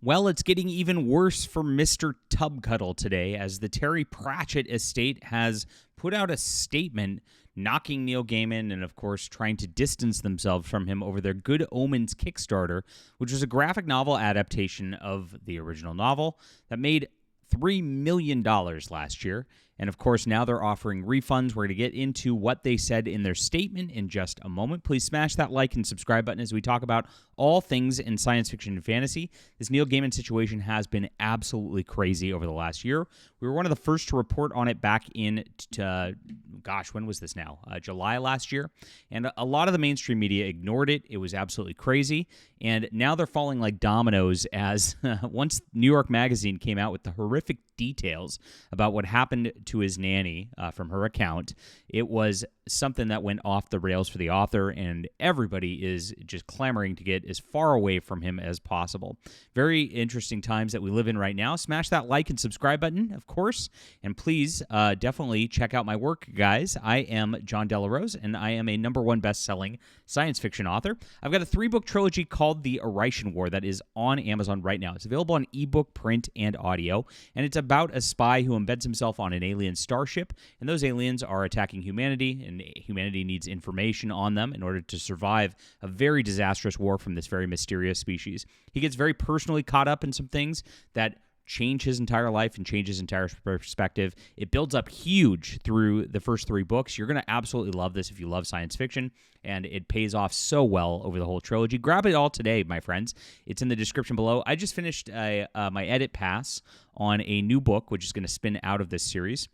Well, it's getting even worse for Mr. Tubcuddle today, as the Terry Pratchett estate has put out a statement knocking Neil Gaiman and, of course, trying to distance themselves from him over their Good Omens Kickstarter, which was a graphic novel adaptation of the original novel that made $3 million last year. And of course, now they're offering refunds. We're going to get into what they said in their statement in just a moment. Please smash that like and subscribe button as we talk about all things in science fiction and fantasy. This Neil Gaiman situation has been absolutely crazy over the last year. We were one of the first to report on it back in, when was this now? July last year. And a lot of the mainstream media ignored it. It was absolutely crazy. And now they're falling like dominoes as once New York Magazine came out with the horrific details about what happened to his nanny from her account, it was something that went off the rails for the author, and everybody is just clamoring to get as far away from him as possible. Very interesting times that we live in right now. Smash that like and subscribe button, of course, and please definitely check out my work, guys. I am John Delarose, and I am a #1 best-selling science fiction author. I've got a 3-book trilogy called The Arroz War that is on Amazon right now. It's available on ebook, print, and audio, and it's about a spy who embeds himself on an alien starship, and those aliens are attacking humanity, and humanity needs information on them in order to survive a very disastrous war from this very mysterious species. He gets very personally caught up in some things that change his entire life and change his entire perspective. It builds up huge through the first 3 books. You're going to absolutely love this if you love science fiction, and it pays off so well over the whole trilogy. Grab it all today, my friends. It's in the description below. I just finished my edit pass on a new book, which is going to spin out of this series.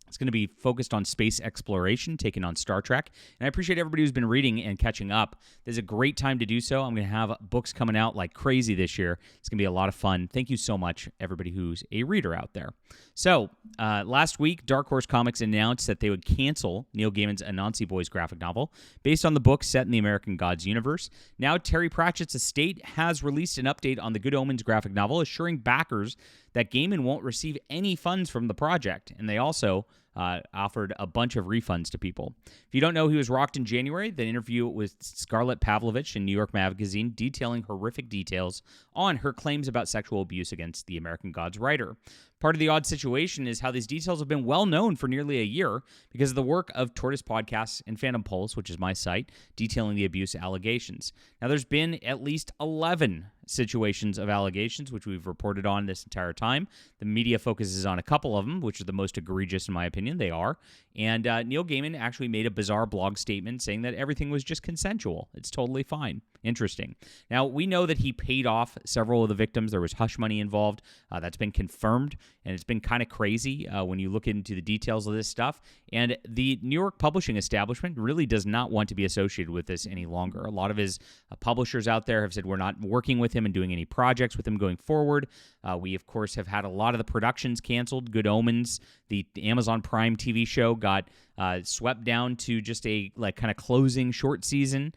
It's going to be focused on space exploration, taking on Star Trek. And I appreciate everybody who's been reading and catching up. There's a great time to do so. I'm going to have books coming out like crazy this year. It's going to be a lot of fun. Thank you so much, everybody who's a reader out there. So, last week, Dark Horse Comics announced that they would cancel Neil Gaiman's Anansi Boys graphic novel based on the book set in the American Gods universe. Now, Terry Pratchett's estate has released an update on the Good Omens graphic novel, assuring backers that Gaiman won't receive any funds from the project. And they also offered a bunch of refunds to people. If you don't know, he was rocked in January. The interview with Scarlett Pavlovich in New York Magazine detailing horrific details on her claims about sexual abuse against the American Gods writer. Part of the odd situation is how these details have been well known for nearly a year because of the work of Tortoise Podcasts and Phantom Pulse, which is my site, detailing the abuse allegations. Now, there's been at least 11 situations of allegations, which we've reported on this entire time. The media focuses on a couple of them, which are the most egregious, in my opinion. They are. And Neil Gaiman actually made a bizarre blog statement saying that everything was just consensual. It's totally fine. Interesting. Now, we know that he paid off several of the victims. There was hush money involved. That's been confirmed, and it's been kind of crazy when you look into the details of this stuff. And the New York publishing establishment really does not want to be associated with this any longer. A lot of his publishers out there have said we're not working with him and doing any projects with him going forward. We, of course, have had a lot of the productions canceled. Good Omens, the Amazon Prime TV show, got swept down to just a kind of closing short season.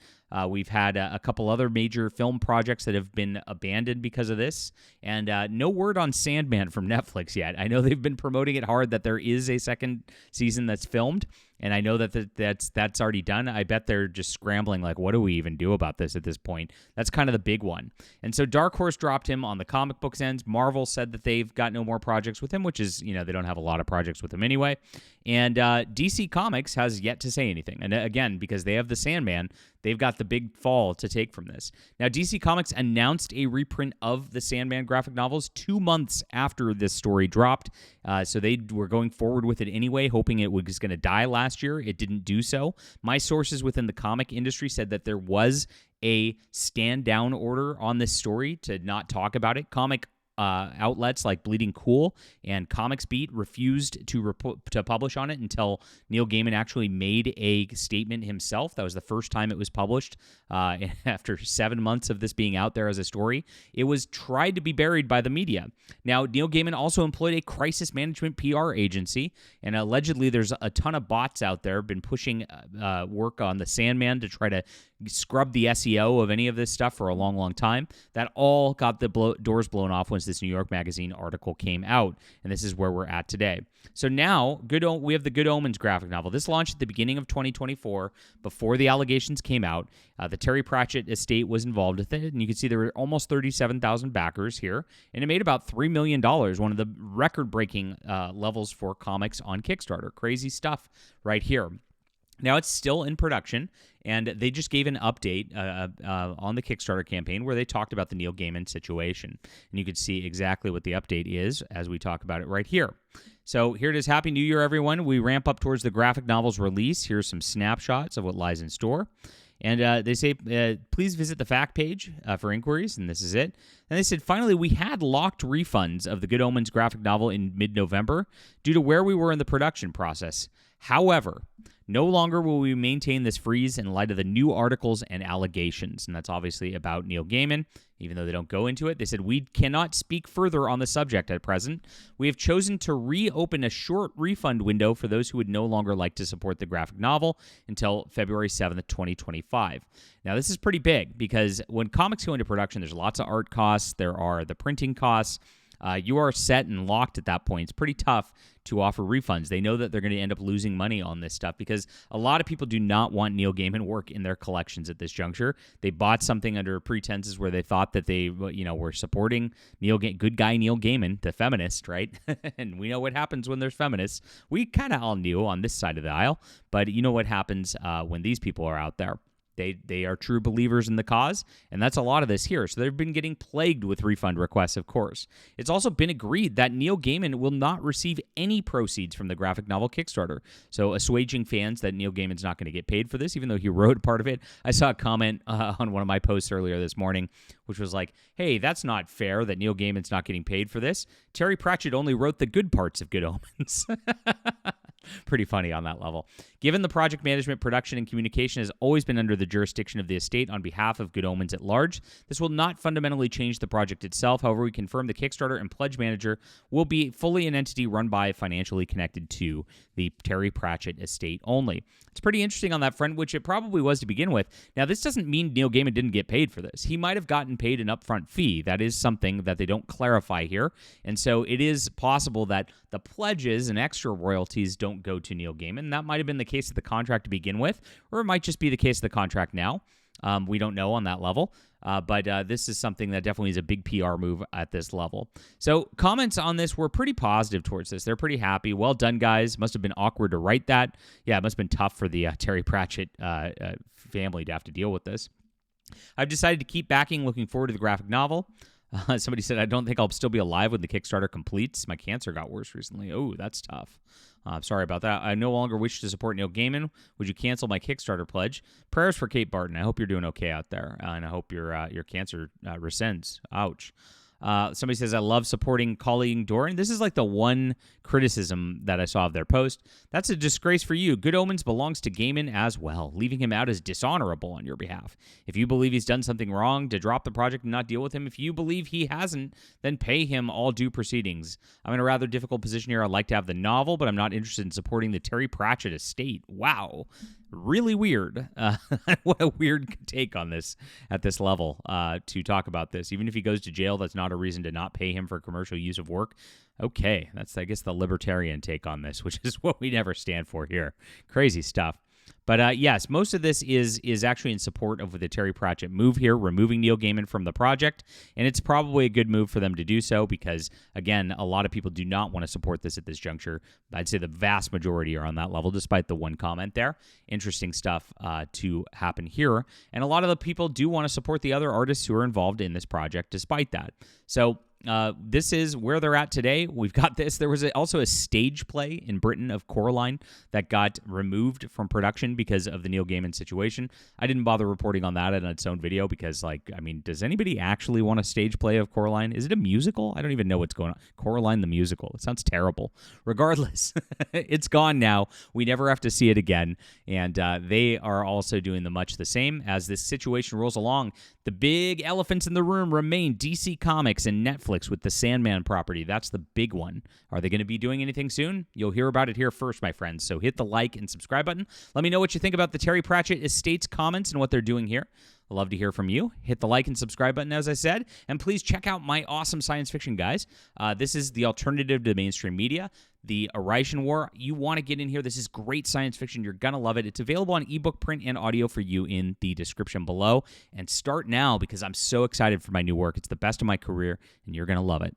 We've had a couple other major film projects that have been abandoned because of this, and no word on Sandman from Netflix yet. I know they've been promoting it hard that there is a second season that's filmed, and I know that that's already done. I bet they're just scrambling, like, what do we even do about this at this point? That's kind of the big one. And so Dark Horse dropped him on the comic books ends. Marvel said that they've got no more projects with him, which is, they don't have a lot of projects with him anyway. And DC Comics has yet to say anything. And again, because they have the Sandman, they've got the big fall to take from this. Now, DC Comics announced a reprint of the Sandman graphic novels 2 months after this story dropped. So they were going forward with it anyway, hoping it was going to die last year. It didn't do so. My sources within the comic industry said that there was a stand-down order on this story to not talk about it. Comic outlets like Bleeding Cool and Comics Beat refused to publish on it until Neil Gaiman actually made a statement himself. That was the first time it was published after 7 months of this being out there as a story. It was tried to be buried by the media. Now, Neil Gaiman also employed a crisis management PR agency, and allegedly there's a ton of bots out there been pushing work on the Sandman to try to scrub the SEO of any of this stuff for a long, long time. That all got the doors blown off once this New York Magazine article came out, and this is where we're at today. So now, we have the Good Omens graphic novel. This launched at the beginning of 2024, before the allegations came out. The Terry Pratchett estate was involved with it, and you can see there were almost 37,000 backers here, and it made about $3 million, one of the record-breaking levels for comics on Kickstarter. Crazy stuff right here. Now, it's still in production, and they just gave an update on the Kickstarter campaign where they talked about the Neil Gaiman situation. And you can see exactly what the update is as we talk about it right here. So here it is. Happy New Year, everyone. We ramp up towards the graphic novel's release. Here's some snapshots of what lies in store. And they say, please visit the fact page for inquiries, and this is it. And they said, finally, we had locked refunds of the Good Omens graphic novel in mid-November due to where we were in the production process. However, no longer will we maintain this freeze in light of the new articles and allegations. And that's obviously about Neil Gaiman, even though they don't go into it. They said, we cannot speak further on the subject at present. We have chosen to reopen a short refund window for those who would no longer like to support the graphic novel until February 7th, 2025. Now, this is pretty big because when comics go into production, there's lots of art costs. There are the printing costs. You are set and locked at that point. It's pretty tough to offer refunds. They know that they're going to end up losing money on this stuff because a lot of people do not want Neil Gaiman work in their collections at this juncture. They bought something under pretenses where they thought that they, were supporting good guy Neil Gaiman, the feminist, right? And we know what happens when there's feminists. We kind of all knew on this side of the aisle, but you know what happens when these people are out there. They are true believers in the cause, and that's a lot of this here. So they've been getting plagued with refund requests, of course. It's also been agreed that Neil Gaiman will not receive any proceeds from the graphic novel Kickstarter. So assuaging fans that Neil Gaiman's not going to get paid for this, even though he wrote part of it. I saw a comment on one of my posts earlier this morning, which was like, hey, that's not fair that Neil Gaiman's not getting paid for this. Terry Pratchett only wrote the good parts of Good Omens. Pretty funny on that level. Given the project management, production, and communication has always been under the jurisdiction of the estate on behalf of Good Omens at large, this will not fundamentally change the project itself. However, we confirm the Kickstarter and pledge manager will be fully an entity run by, financially connected to the Terry Pratchett estate only. It's pretty interesting on that front, which it probably was to begin with. Now, this doesn't mean Neil Gaiman didn't get paid for this. He might have gotten paid an upfront fee. That is something that they don't clarify here. And so it is possible that the pledges and extra royalties don't go to Neil Gaiman. That might have been the case of the contract to begin with, or it might just be the case of the contract now. We don't know on that level, but this is something that definitely is a big PR move at this level. So comments on this were pretty positive towards this. They're pretty happy. Well done, guys. Must have been awkward to write that. Yeah, it must have been tough for the Terry Pratchett family to have to deal with this. I've decided to keep backing, looking forward to the graphic novel. Somebody said, I don't think I'll still be alive when the Kickstarter completes. My cancer got worse recently. Oh, that's tough. Sorry about that. I no longer wish to support Neil Gaiman. Would you cancel my Kickstarter pledge? Prayers for Kate Barton. I hope you're doing okay out there, and I hope your cancer rescinds. Ouch. Somebody says, I love supporting Colleen Doran. This is like the one criticism that I saw of their post. That's a disgrace for you. Good Omens belongs to Gaiman as well. Leaving him out is dishonorable on your behalf. If you believe he's done something wrong, to drop the project and not deal with him. If you believe he hasn't, then pay him all due proceedings. I'm in a rather difficult position here. I'd like to have the novel, but I'm not interested in supporting the Terry Pratchett estate. Wow. Really weird. What a weird take on this at this level to talk about this. Even if he goes to jail, that's not a reason to not pay him for commercial use of work. Okay, that's, I guess, the libertarian take on this, which is what we never stand for here. Crazy stuff. But yes, most of this is actually in support of the Terry Pratchett move here, removing Neil Gaiman from the project. And it's probably a good move for them to do so because, again, a lot of people do not want to support this at this juncture. I'd say the vast majority are on that level, despite the one comment there. Interesting stuff to happen here. And a lot of the people do want to support the other artists who are involved in this project despite that. So this is where they're at today. We've got this. There was also a stage play in Britain of Coraline that got removed from production because of the Neil Gaiman situation. I didn't bother reporting on that in its own video because, does anybody actually want a stage play of Coraline? Is it a musical? I don't even know what's going on. Coraline the musical. It sounds terrible. Regardless, it's gone now. We never have to see it again. And they are also doing much the same as this situation rolls along. The big elephants in the room remain DC Comics and Netflix Netflix with the Sandman property. That's the big one. Are they going to be doing anything soon? You'll hear about it here first, my friends. So hit the like and subscribe button. Let me know what you think about the Terry Pratchett Estates comments and what they're doing here. I'd love to hear from you. Hit the like and subscribe button, as I said. And please check out my awesome science fiction, guys. This is the alternative to mainstream media, the Arishan War. You want to get in here. This is great science fiction. You're going to love it. It's available on ebook, print, and audio for you in the description below. And start now because I'm so excited for my new work. It's the best of my career, and you're going to love it.